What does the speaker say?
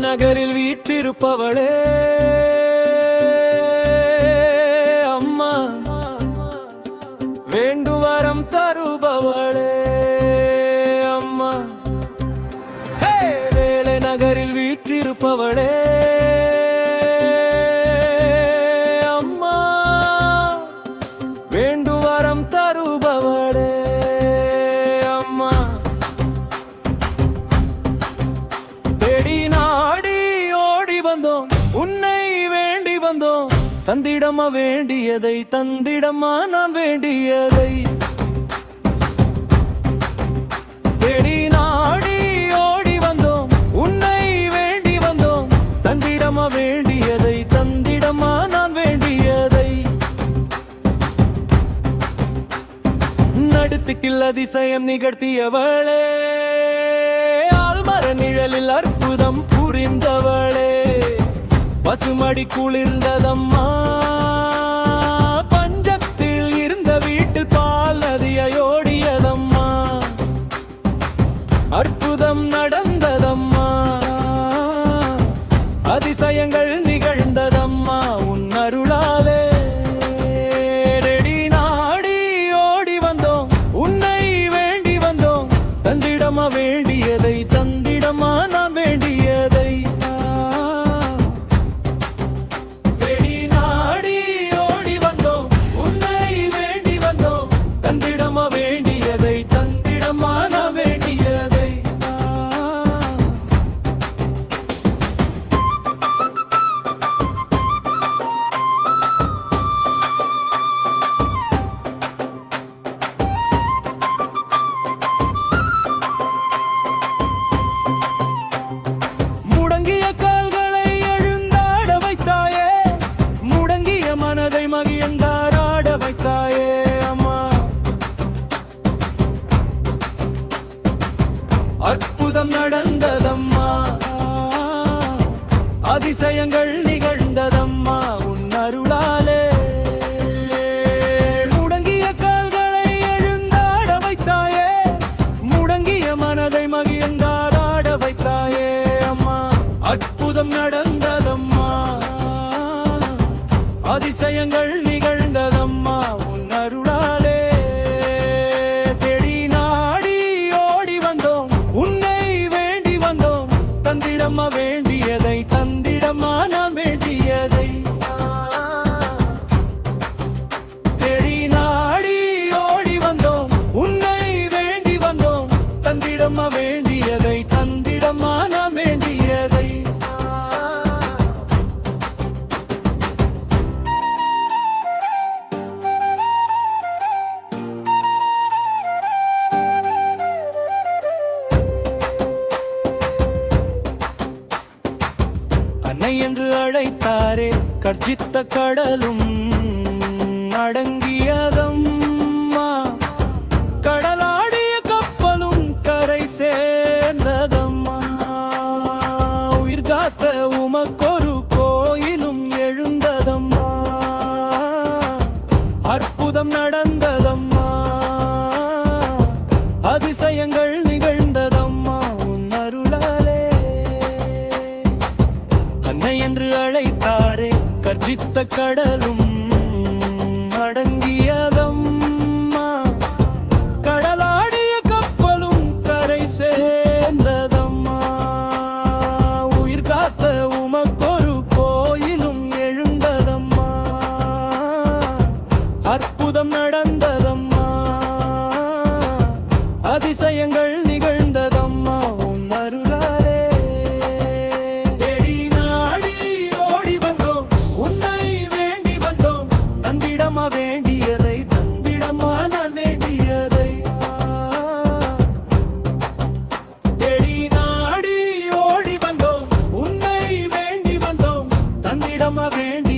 நகரில் வீற்றிருப்பவளே அம்மா, வேண்டுவரம் தருபவளே அம்மா. வேலை நகரில் வீற்றிருப்பவளே அம்மா, வேண்டுவரம் தருபவளே அம்மா. தேடி நாடி ஓடி வந்தோம், உன்னை வேண்டி வந்தோம், தந்திடமா வேண்டியதை, தந்திடமா நான் வேண்டியதை. தேடி நாடி ஓடி வந்தோம், உன்னை வேண்டி வந்தோம், தந்திடமா வேண்டியதை, தந்திடமா நான் வேண்டியதை. நடுத்துக்கில் அதிசயம் நிகழ்த்தியவளே, ஆழ்மர நிழலில் அற்புதம் புரிந்தவளே, பசுமடி குளிர்ந்ததம்மா, பஞ்சத்தில் இருந்த வீட்டில் பால் நதியோடியதம்மா, அற்புதம் நடந்ததம்மா, அதிசயங்கள் நிகழ்ந்ததம்மா உன் அருளாலே. தேடி நாடி ஓடி வந்தோம், உன்னை வேண்டி வந்தோம், தந்திடமா வேண்டியதை, தந்திடமா நான் வேண்டியதை. தேடி நாடி ஓடி வந்தோம், உன்னை வேண்டி வந்தோம், தந்திடமா வேண்டியதை, தந்திடமா நான் வேண்டியதை. முடங்கிய கால்களை எழுந்தாட வைத்தாயே, முடங்கிய மனதை மகிழ்ந்தாராட வைத்தாயே அம்மா. அற்புதம் நடந்ததம்மா, அதிசயங்கள் நிகழ்ந்ததம்மா உன் அருளாலே. முடங்கிய கால்களை எழுந்தாட வைத்தாயே, முடங்கிய மனதை மகிழ்ந்தாராட வைத்தாயே அம்மா. அற்புதம் நடந்ததம்மா, அதிசயங்கள் நிகழ்ந்ததம்மா உன் அருளாலே. தேடி நாடி ஓடி வந்தோம், உன்னை வேண்டி வந்தோம், தந்திடமா வேண்டியதை, தந்திடமா நான் வேண்டியதை. தேடி நாடி ஓடி வந்தோம், உன்னை வேண்டி வந்தோம், தந்திடமா வேண்டியதை, தந்திடமா நான் வேண்டியதை. அன்னை என்று அழைத்தாரே, கர்ஜித்த கடலும் அடங்கியதம்மா, கடலாடிய கப்பலும் கரை சேர்ந்ததம்மா. உயிர் காத்த உமக்கொரு கோயிலும் எழுந்ததம்மா, அற்புதம் நடந்ததம்மா, அதிசயங்கள் நிகழ்ந்ததம்மா உன் அருளாலே. அன்னை என்று அழைத்தாரே, கர்ஜித்த கடலும் அடங்கியதம்மா, கடலாடிய கப்பலும் கரை சேர்ந்ததம்மா. உயிர் காத்த உமக்கொரு கோயிலும் எழுந்ததம்மா, அற்புதம் நடந்ததம்மா, அதிசயங்கள் நிகழ்ந்ததம்மா உன் அருளாலே. தேடி நாடி ஓடி வந்தோம், உன்னை வேண்டி வந்தோம், தந்திடமா வேண்டியதை, தந்திடமா நான் வேண்டியதை. தேடி நாடி ஓடி வந்தோம், உன்னை வேண்டி வந்தோம், தந்திடமா வேண்டி